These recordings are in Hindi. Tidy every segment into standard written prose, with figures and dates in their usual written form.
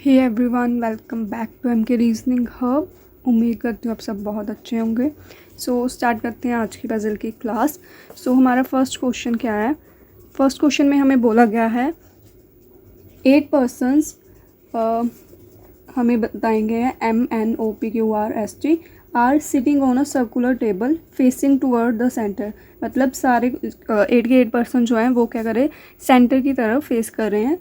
Hey everyone, welcome back to M K reasoning hub. उम्मीद करती हूँ आप सब बहुत अच्छे होंगे। सो स्टार्ट करते हैं आज की पजल की क्लास। सो हमारा फर्स्ट क्वेश्चन क्या है। फर्स्ट क्वेश्चन में हमें बोला गया है 8 पर्सनस हमें बताएंगे MNOPQRST are sitting on a circular table facing toward the centre. मतलब सारे 8 के 8 पर्सन जो हैं वो क्या करें, सेंटर की तरफ फेस कर रहे हैं।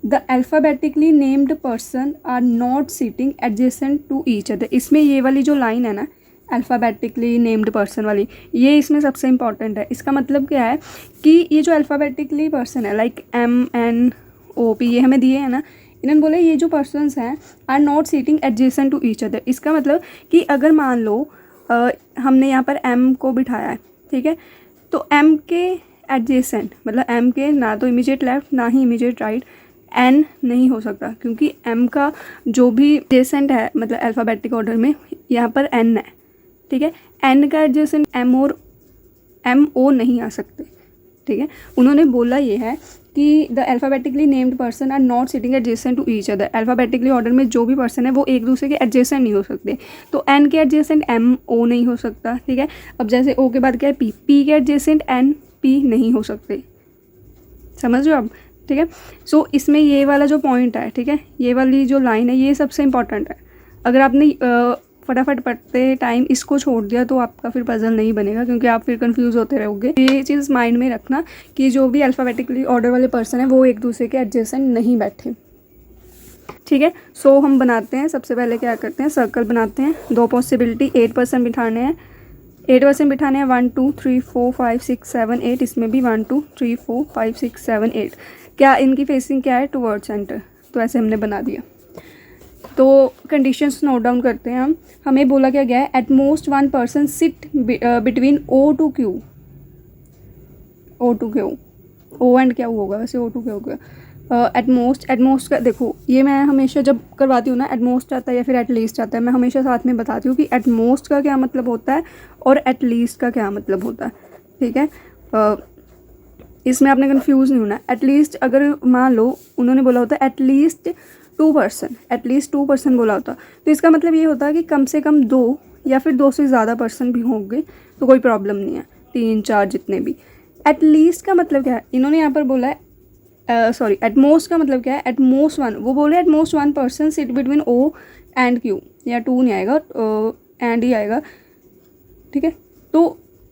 The alphabetically named person are not sitting adjacent to each other. इसमें ये वाली जो लाइन है ना, अल्फ़ाबेटिकली नेम्ड पर्सन वाली, ये इसमें सबसे इंपॉर्टेंट है। इसका मतलब क्या है कि ये जो अल्फ़ाबेटिकली पर्सन है लाइक MNOP ये हमें दिए हैं ना, इन्होंने बोला ये जो पर्सनस हैं are not sitting adjacent to each other. इसका मतलब कि अगर मान लो हमने यहाँ पर M को बिठाया है, ठीक है, तो M के एडजेसेंट मतलब M के ना तो इमीडिएट लेफ्ट ना ही इमीडिएट राइट N नहीं हो सकता, क्योंकि M का जो भी एडजेसेंट है मतलब अल्फ़ाबेटिक ऑर्डर में यहाँ पर N है, ठीक है। N का एडजेसेंट M और MO नहीं आ सकते, ठीक है। उन्होंने बोला ये है कि the alphabetically named person are not sitting adjacent to each other. Alphabetically order में जो भी पर्सन है वो एक दूसरे के एडजेसेंट नहीं हो सकते। तो N के एडजेसेंट MO नहीं हो सकता, ठीक है। अब जैसे O के बाद क्या है P के एडजेसेंट NP नहीं हो सकते, समझ रहे हो आप, ठीक है। सो इसमें ये वाला जो पॉइंट है, ठीक है, ये वाली जो लाइन है ये सबसे इंपॉर्टेंट है। अगर आपने फटाफट पढ़ते टाइम इसको छोड़ दिया तो आपका फिर पजल नहीं बनेगा, क्योंकि आप फिर कंफ्यूज होते रहोगे। ये चीज़ माइंड में रखना कि जो भी अल्फ़ाबेटिकली ऑर्डर वाले पर्सन है वो एक दूसरे के एडजेसेंट नहीं बैठे, ठीक है। सो हम बनाते हैं, सबसे पहले क्या करते हैं, सर्कल बनाते हैं। दो पॉसिबिलिटी, 8 पर्सन बिठाने हैं, 8 पर्सन बिठाने हैं 1 2 3 4 5 6 7 8। इसमें भी 1 2 3 4 5 6 7 8। क्या इनकी फेसिंग क्या है, टुवर्ड सेंटर। तो ऐसे हमने बना दिया। तो कंडीशंस नोट डाउन करते हैं हम। हमें बोला क्या गया है, at most 1 person sit between O to Q। O to Q, O and क्या होगा वैसे, O to Q होगा। एट मोस्ट का देखो, ये मैं हमेशा जब करवाती हूँ ना, एट मोस्ट आता है या फिर एट लीस्ट आता है, मैं हमेशा साथ में बताती हूँ कि एट मोस्ट का क्या मतलब होता है और एट लीस्ट का क्या मतलब होता है, ठीक है। इसमें आपने कंफ्यूज नहीं होना। एटलीस्ट अगर मान लो उन्होंने बोला होता है एटलीस्ट 2 पर्सन, एटलीस्ट 2 पर्सन बोला होता, तो इसका मतलब ये होता है कि कम से कम 2 या फिर 2 से ज़्यादा पर्सन भी होंगे तो कोई प्रॉब्लम नहीं है, 3 4 जितने भी। एटलीस्ट का मतलब क्या है, इन्होंने यहाँ पर बोला है सॉरी, एटमोस्ट का मतलब क्या है, एटमोस्ट 1, वो बोले utmost 1 person sit between O and Q, या 2 नहीं आएगा एंड ही आएगा, ठीक है। तो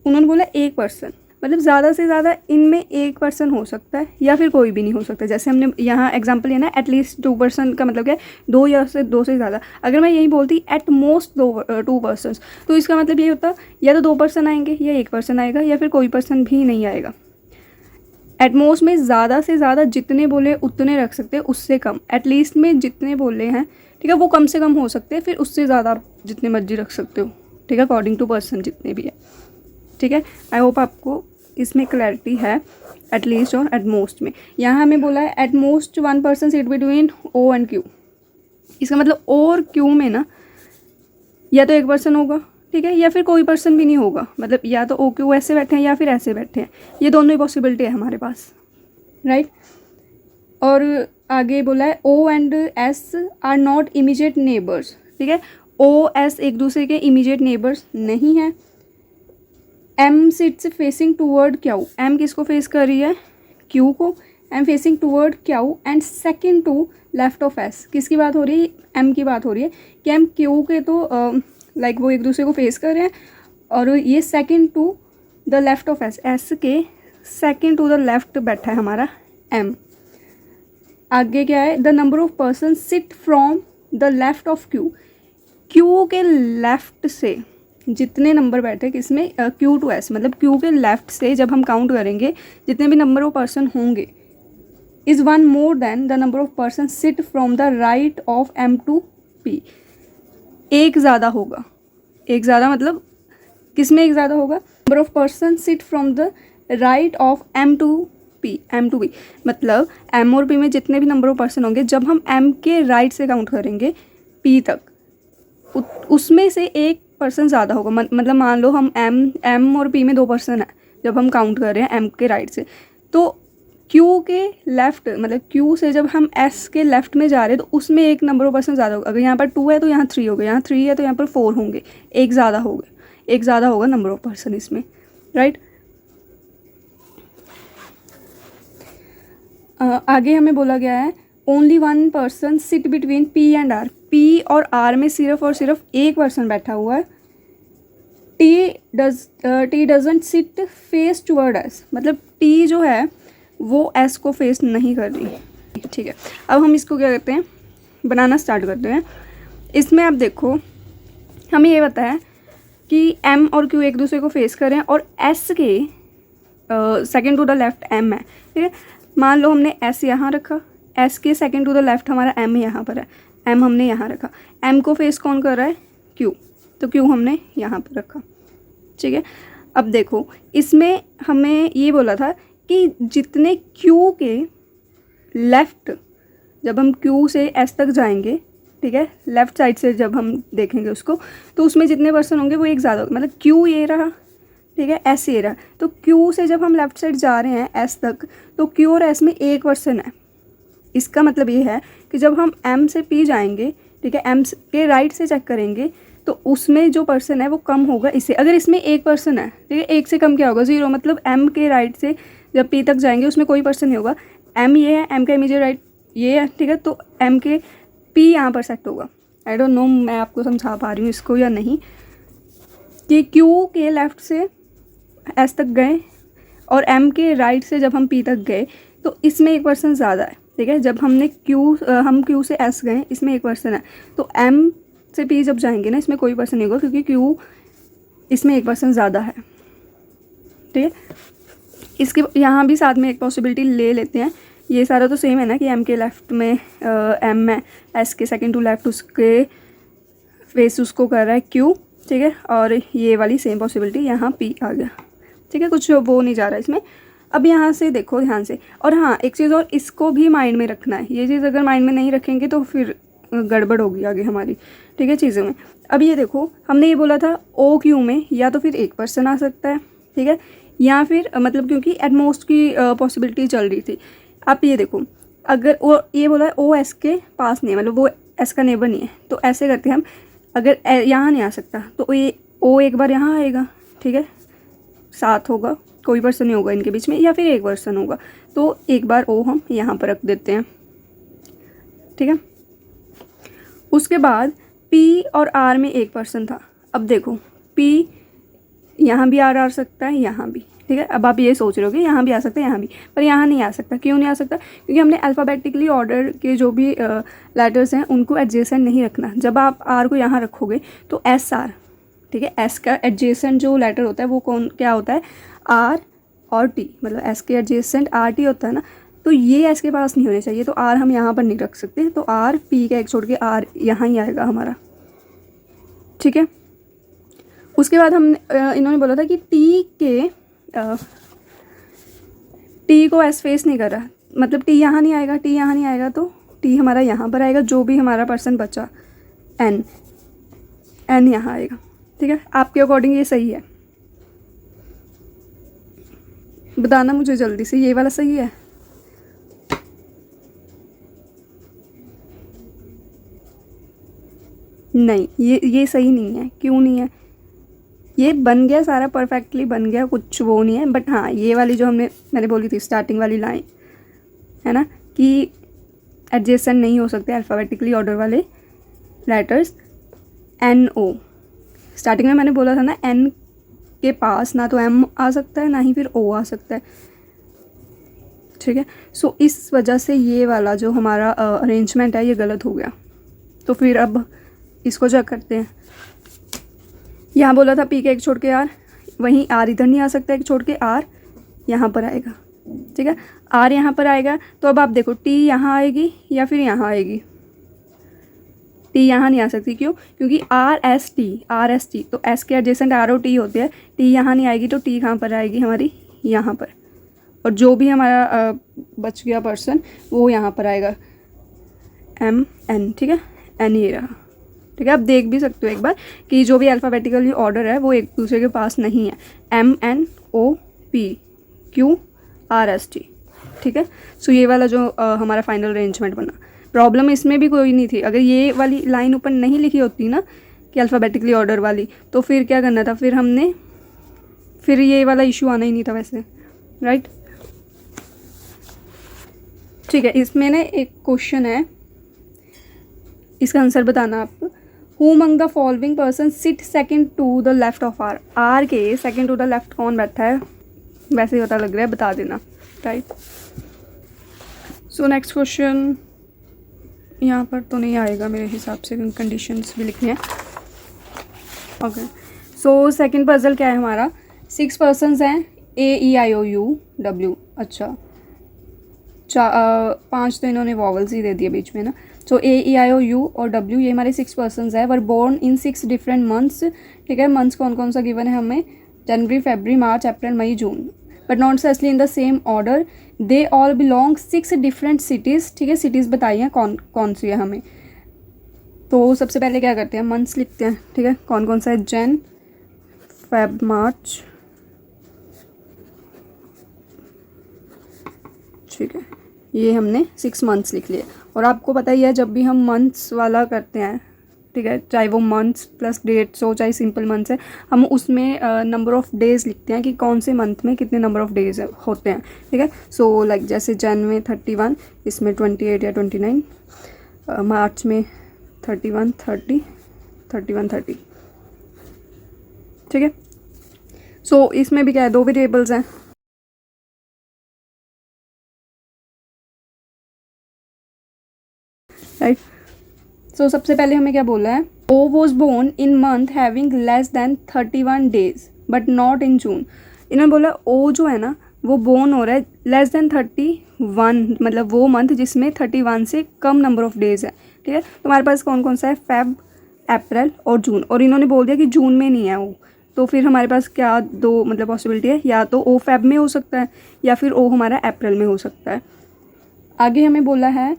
उन्होंने बोला 1 पर्सन, मतलब ज़्यादा से ज़्यादा इनमें 1 पर्सन हो सकता है या फिर कोई भी नहीं हो सकता। जैसे हमने यहाँ एग्जांपल लिया ना, एटलीस्ट 2 पर्सन का मतलब क्या है, 2 या से 2 से ज़्यादा। अगर मैं यही बोलती एट मोस्ट 2 पर्सन, तो इसका मतलब ये होता या तो 2 पर्सन आएंगे या 1 पर्सन आएगा या फिर कोई पर्सन भी नहीं आएगा। एटमोस्ट में ज़्यादा से ज़्यादा जितने बोले उतने रख सकते हैं, उससे कम। एटलीस्ट में जितने बोले हैं, ठीक है, वो कम से कम हो सकते हैं, फिर उससे ज़्यादा आप जितने मर्जी रख सकते हो, ठीक है, अकॉर्डिंग टू पर्सन जितने भी है, ठीक है। आई होप आपको इसमें क्लैरिटी है एटलीस्ट और एटमोस्ट में। यहाँ हमें बोला है utmost 1 person sit between O and Q। इसका मतलब O और Q में ना या तो 1 पर्सन होगा, ठीक है, या फिर कोई पर्सन भी नहीं होगा। मतलब या तो O Q ऐसे बैठे हैं या फिर ऐसे बैठे हैं, ये दोनों ही पॉसिबिलिटी है हमारे पास, राइट। और आगे बोला है O and S are not immediate neighbours, ठीक है। O S एक दूसरे के इमीडिएट नेबर्स नहीं है। M sits facing toward Q, M किसको फेस कर रही है, Q को। M facing toward Q and second to left of S। किसकी बात हो रही है, M की बात हो रही है कि M Q के तो लाइक वो एक दूसरे को फेस कर रहे हैं, और ये second to the left of S, S के सेकंड टू द लेफ्ट बैठा है हमारा M। आगे क्या है, the number of person sit from the left of Q, Q के लेफ्ट से जितने नंबर बैठे किसमें, Q to S, मतलब Q के लेफ्ट से जब हम काउंट करेंगे जितने भी नंबर ऑफ पर्सन होंगे, is 1 more than the number of person sit from the right of M to P। एक ज़्यादा होगा, एक ज़्यादा मतलब किस में एक ज़्यादा होगा, number of person sit from the right of M to P मतलब M और P में जितने भी नंबर ऑफ पर्सन होंगे, जब हम M के राइट से काउंट करेंगे P तक, उसमें से एक पर्सन ज़्यादा होगा। मतलब मान लो हम M और P में 2 पर्सन हैं, जब हम काउंट कर रहे हैं M के राइट से, तो क्यू के लेफ़्ट, मतलब क्यू से जब हम एस के लेफ़्ट में जा रहे हैं तो उसमें एक नंबर ऑफ पर्सन ज़्यादा होगा। अगर यहाँ पर 2 है तो यहाँ 3 होगा, यहाँ 3 है तो यहाँ पर 4 होंगे, एक ज़्यादा होगा नंबर ऑफ पर्सन इसमें, राइट। आगे हमें बोला गया है only one person sit between P and R. P और आर में सिर्फ और सिर्फ एक पर्सन बैठा हुआ है। T doesn't sit face toward S, मतलब टी जो है वो एस को फेस नहीं कर रही, ठीक है। अब हम इसको क्या करते हैं, बनाना स्टार्ट करते हैं। इसमें आप देखो हमें ये पता है कि एम और क्यू एक दूसरे को फेस करें और एस के second to the left M है, ठीक है। मान लो हमने एस यहाँ रखा, एस के सेकेंड टू द लेफ्ट हमारा एम यहाँ पर है, एम हमने यहाँ रखा। एम को फेस कौन कर रहा है, क्यू, तो क्यू हमने यहाँ पर रखा, ठीक है। अब देखो इसमें हमें ये बोला था कि जितने क्यू के लेफ़्ट, जब हम क्यू से एस तक जाएंगे, ठीक है, लेफ़्ट साइड से जब हम देखेंगे उसको, तो उसमें जितने पर्सन होंगे वो एक ज़्यादा होगा। मतलब क्यू ये रहा, ठीक है, एस ये रहा, तो क्यू से जब हम लेफ़्ट साइड जा रहे हैं एस तक, तो क्यू और एस में एक पर्सन है। इसका मतलब ये है कि जब हम एम से पी जाएंगे, ठीक है, एम के राइट से चेक करेंगे तो उसमें जो पर्सन है वो कम होगा इससे। अगर इसमें एक पर्सन है, ठीक है, एक से कम क्या होगा, 0, मतलब एम के राइट से जब पी तक जाएंगे उसमें कोई पर्सन नहीं होगा। एम ये है, एम का इमीडिएट राइट ये है, ठीक है, तो एम के पी यहाँ पर सेट होगा। आई डोंट नो मैं आपको समझा पा रही हूँ इसको या नहीं, कि क्यू के लेफ़्ट से एस तक गए और एम के राइट से जब हम पी तक गए तो इसमें एक पर्सन ज़्यादा है, ठीक है। जब हम क्यू से एस गए, इसमें एक पर्सन है, तो एम से पी जब जाएंगे ना इसमें कोई पर्सन नहीं होगा क्योंकि क्यू इसमें एक पर्सन ज़्यादा है, ठीक है। इसके यहाँ भी साथ में एक पॉसिबिलिटी ले लेते हैं। ये सारा तो सेम है ना कि एम के लेफ़्ट में एम है, एस के सेकंड टू लेफ़्ट उसके फेस उसको कर रहा है क्यू, ठीक है, और ये वाली सेम पॉसिबिलिटी यहाँ पी आ गया, ठीक है, कुछ वो नहीं जा रहा है इसमें। अब यहाँ से देखो ध्यान से, और हाँ एक चीज़ और इसको भी माइंड में रखना है। ये चीज़ अगर माइंड में नहीं रखेंगे तो फिर गड़बड़ होगी आगे हमारी, ठीक है, चीज़ों में। अब ये देखो हमने ये बोला था ओ क्यू में या तो फिर एक पर्सन आ सकता है, ठीक है, या फिर मतलब क्योंकि एटमोस्ट की पॉसिबिलिटी चल रही थी। आप ये देखो अगर वो ये बोला है ओ एस के पास नहीं है, मतलब वो एस का नेबर नहीं है, तो ऐसे करते हैं हम, अगर यहाँ नहीं आ सकता तो ये ओ एक बार यहाँ आएगा, ठीक है, साथ होगा, कोई पर्सन नहीं होगा इनके बीच में, या फिर एक पर्सन होगा, तो एक बार ओ हम यहाँ पर रख देते हैं, ठीक है। उसके बाद पी और आर में एक पर्सन था। अब देखो पी यहाँ भी आ सकता है, यहाँ भी, ठीक है। अब आप ये सोच रहे हो कि यहाँ भी आ सकता है, यहाँ भी, पर यहाँ नहीं आ सकता। क्यों नहीं आ सकता, क्योंकि हमने अल्फ़ाबेटिकली ऑर्डर के जो भी लेटर्स हैं उनको एडजेसेंट नहीं रखना। जब आप आर को यहाँ रखोगे तो एस आर, ठीक है, एस का एडजेसेंट जो लेटर होता है वो क्या होता है, आर और टी, मतलब एस के एडजेसेंट आर टी होता है ना, तो ये एस के पास नहीं होने चाहिए, तो आर हम यहाँ पर नहीं रख सकते, तो आर पी का एक छोड़ के आर यहाँ ही आएगा हमारा, ठीक है। उसके बाद हम इन्होंने बोला था कि टी को एस फेस नहीं कर रहा, मतलब टी यहाँ नहीं आएगा, टी यहाँ नहीं आएगा, तो टी हमारा यहाँ पर आएगा, जो भी हमारा पर्सन बचा एन यहाँ आएगा, ठीक है। आपके अकॉर्डिंग ये सही है, बताना मुझे जल्दी से, ये वाला सही है? नहीं, ये सही नहीं है। क्यों नहीं है? ये बन गया सारा परफेक्टली बन गया, कुछ वो नहीं है, बट हाँ ये वाली जो मैंने बोली थी स्टार्टिंग वाली लाइन है ना कि एडजेसेंट नहीं हो सकते अल्फ़ाबेटिकली ऑर्डर वाले लेटर्स। एन ओ स्टार्टिंग में मैंने बोला था ना, एन के पास ना तो एम आ सकता है ना ही फिर ओ आ सकता है, ठीक है। सो इस वजह से ये वाला जो हमारा अरेंजमेंट है ये गलत हो गया। तो फिर अब इसको चेक करते हैं। यहाँ बोला था पी के एक छोड़ के आर, वहीं आर इधर नहीं आ सकता, एक छोड़ के आर यहाँ पर आएगा, ठीक है। आर यहाँ पर आएगा, तो अब आप देखो टी यहाँ आएगी या फिर यहाँ आएगी। टी यहाँ नहीं आ सकती, क्यों? क्योंकि आर एस टी, तो एस के एडजेसेंट आर और टी होते हैं। टी यहाँ नहीं आएगी तो टी कहाँ पर आएगी हमारी? यहाँ पर। और जो भी हमारा बच गया पर्सन वो यहाँ पर आएगा, एम एन, ठीक है। एन ये रहा, ठीक है। आप देख भी सकते हो एक बार कि जो भी अल्फ़ाबेटिकली ऑर्डर है वो एक दूसरे के पास नहीं है। M N O P Q R S T, ठीक है। सो ये वाला जो हमारा फाइनल अरेंजमेंट बना, प्रॉब्लम इसमें भी कोई नहीं थी। अगर ये वाली लाइन ऊपर नहीं लिखी होती ना कि अल्फ़ाबेटिकली ऑर्डर वाली, तो फिर क्या करना था, फिर ये वाला इशू आना ही नहीं था वैसे, राइट। ठीक है, इसमें ना एक क्वेश्चन है, इसका आंसर बताना आप। Who among the following person sit second to the left of R. R के सेकंड टू द लेफ्ट कौन बैठा है, वैसे ही पता लग रहा है, बता देना, राइट। सो नेक्स्ट क्वेश्चन यहाँ पर तो नहीं आएगा मेरे हिसाब से, कंडीशंस भी लिखनी है। ओके, सो सेकंड पजल क्या है हमारा, 6 पर्सन्स हैं, AEIOU W। अच्छा, 5 तो इन्होंने वॉवल्स ही दे दिए बीच में ना। सो AEIOU और W ये हमारे 6 पर्सन्स हैं, were born in 6 different months. ठीक है, मंथ्स कौन कौन सा गिवन है हमें, जनवरी, फरवरी, मार्च, अप्रैल, मई, जून, but not necessarily in the same order. They all belong 6 different cities. ठीक है, सिटीज़ बताइए कौन कौन सी है हमें। तो सबसे पहले क्या करते हैं, मंथ्स लिखते हैं। ठीक है, कौन कौन सा है, जन, फेब, मार्च। ठीक है, ये हमने 6 मंथ्स लिख लिए। और आपको पता ही है जब भी हम मंथ्स वाला करते हैं, ठीक है, चाहे वो मंथ्स प्लस डेट्स हो, चाहे सिंपल मंथ्स है, हम उसमें नंबर ऑफ़ डेज़ लिखते हैं कि कौन से मंथ में कितने नंबर ऑफ़ डेज़ होते हैं। ठीक है, सो लाइक जैसे जन में 31, इसमें 28 या 29, मार्च में 31, 30, 31, 30। ठीक है, सो इसमें भी क्या है, 2 वेरिएबल्स हैं। राइट, सो सबसे पहले हमें क्या बोला है, O was born in month having less than 31 days but not in June. इन्होंने बोला ओ जो है ना वो बोर्न हो रहा है लेस दैन 31, मतलब वो मंथ जिसमें 31 से कम नंबर ऑफ डेज है। ठीक है, तो हमारे पास कौन कौन सा है, फेब, अप्रैल और जून। और इन्होंने बोल दिया कि जून में नहीं है वो, तो फिर हमारे पास क्या 2 मतलब पॉसिबिलिटी है, या तो ओ फेब में हो सकता है या फिर ओ हमारा अप्रैल में हो सकता है। आगे हमें बोला है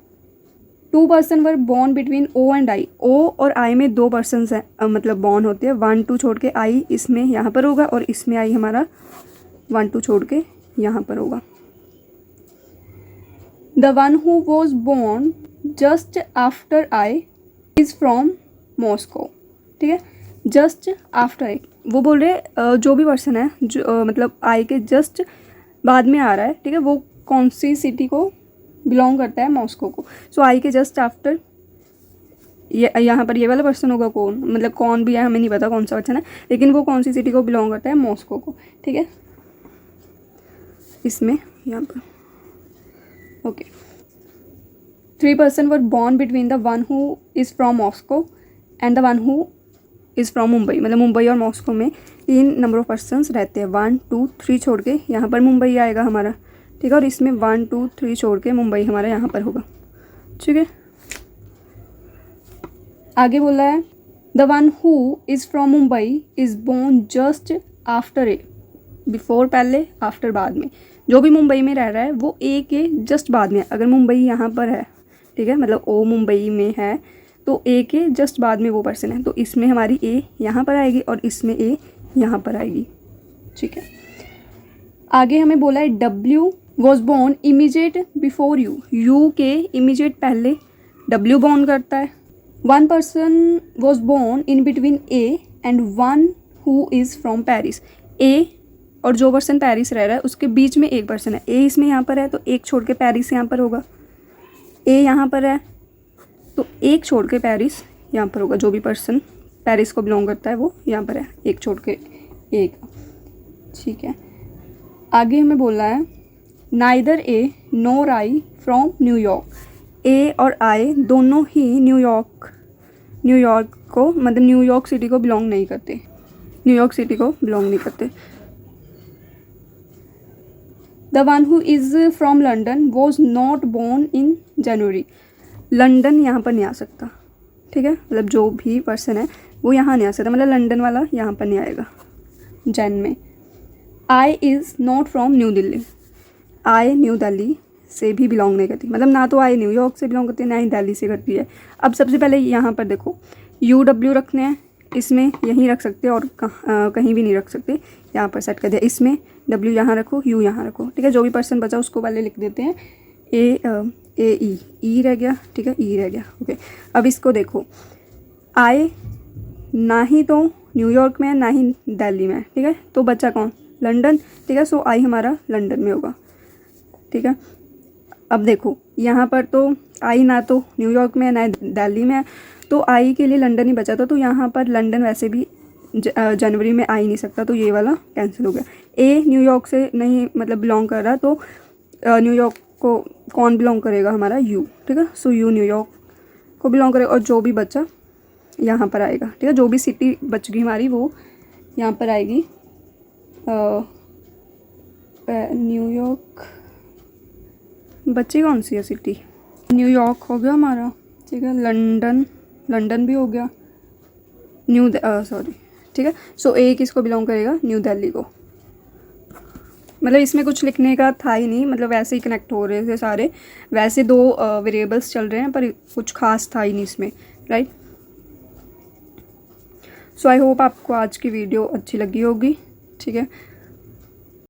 2 person were born between O and I। O और I में 2 पर्सनस हैं, मतलब बॉर्न होते हैं। 1 2 छोड़ के I इसमें यहाँ पर होगा और इसमें I हमारा 1 2 छोड़ के यहाँ पर होगा। The one who was born just after I is from Moscow. ठीक है, जस्ट आफ्टर I, वो बोल रहे जो भी पर्सन है जो मतलब I के जस्ट बाद में आ रहा है। ठीक है, वो कौन सी सिटी को बिलोंग करता है, मॉस्को को। सो आई के जस्ट आफ्टर यहाँ पर ये वाला पर्सन होगा, कौन, मतलब कौन भी है हमें नहीं पता कौन सा पर्सन है, लेकिन वो कौन सी सिटी को बिलोंग करता है, मॉस्को को। ठीक है, इसमें यहाँ पर okay. 3 person were born between the one who is from Moscow and the one who is from Mumbai. मतलब मुंबई और मॉस्को में 3 नंबर ऑफ पर्सनस रहते हैं। 1 2 3 छोड़ के यहाँ पर मुंबई आएगा हमारा। ठीक है, और इसमें 1 2 3 छोड़ के मुंबई हमारा यहाँ पर होगा। ठीक है, आगे बोला है the one who is from Mumbai is born just after A. Before पहले, आफ्टर बाद में। जो भी मुंबई में रह रहा है वो ए के जस्ट बाद में। अगर मुंबई यहाँ पर है, ठीक है, मतलब ओ मुंबई में है तो ए के जस्ट बाद में वो पर्सन है, तो इसमें हमारी ए यहाँ पर आएगी और इसमें ए यहाँ पर आएगी। ठीक है, आगे हमें बोला है W was born immediate before you. You के इमीजिएट पहले W बॉर्न करता है। 1 person was born in between A and 1 who is from Paris. A और जो पर्सन पेरिस रह रहा है उसके बीच में एक पर्सन है। A इसमें यहाँ पर है तो एक छोड़ के पेरिस यहाँ पर होगा। A यहाँ पर है तो एक छोड़ के पेरिस यहाँ पर होगा। जो भी पर्सन पेरिस को बिलोंग करता है वो यहाँ पर है, एक छोड़ के एक। ठीक है, आगे हमें बोला है neither A NOR I from New York. A और I दोनों ही न्यूयॉर्क को मतलब न्यूयॉर्क सिटी को बिलोंग नहीं करते, न्यूयॉर्क सिटी को बिलोंग नहीं करते। The one who is from London was not born in January. London यहाँ पर नहीं आ सकता। ठीक है, मतलब जो भी पर्सन है वो यहाँ नहीं आ सकता, मतलब लंदन वाला यहाँ पर नहीं आएगा जैन में। I is not from new Delhi. I new Delhi से भी बिलोंग नहीं करती, मतलब ना तो I न्यूयॉर्क से बिलोंग करती है ना ही दिल्ली से करती है। अब सबसे पहले यहाँ पर देखो UW रखने हैं, इसमें यहीं रख सकते और कहीं भी नहीं रख सकते। यहाँ पर सेट कर दिया। इसमें W यहाँ रखो, U यहाँ रखो, ठीक है। जो भी पर्सन बचा उसको पहले लिख देते हैं E रह गया, ठीक है, E रह गया, ओके। अब इसको देखो, I ना ही तो न्यूयॉर्क में है ना ही दिल्ली में है, ठीक है, तो बचा कौन, लंदन, ठीक है। सो I हमारा लंदन में होगा, ठीक है। अब देखो यहाँ पर तो I ना तो न्यूयॉर्क में है ना दिल्ली में है, तो I के लिए लंदन ही बचा था, तो यहाँ पर लंदन वैसे भी जनवरी में आ ही नहीं सकता, तो ये वाला कैंसिल हो गया। A न्यूयॉर्क से नहीं मतलब बिलोंग कर रहा, तो न्यूयॉर्क को कौन बिलोंग करेगा, हमारा U, ठीक है। सो U न्यूयॉर्क को बिलोंग करेगा, और जो भी बचा यहाँ पर आएगा, ठीक है। जो भी सिटी बच गई हमारी वो यहाँ पर आएगी। न्यूयॉर्क बची कौन सी है सिटी, न्यूयॉर्क हो गया हमारा, ठीक है। लंदन भी हो गया, सॉरी, ठीक है। सो A किसको बिलोंग करेगा, न्यू दिल्ली को। मतलब इसमें कुछ लिखने का था ही नहीं, मतलब वैसे ही कनेक्ट हो रहे थे सारे, वैसे 2 वेरिएबल्स चल रहे हैं पर कुछ खास था ही नहीं इसमें, राइट। सो आई होप आपको आज की वीडियो अच्छी लगी होगी, ठीक है।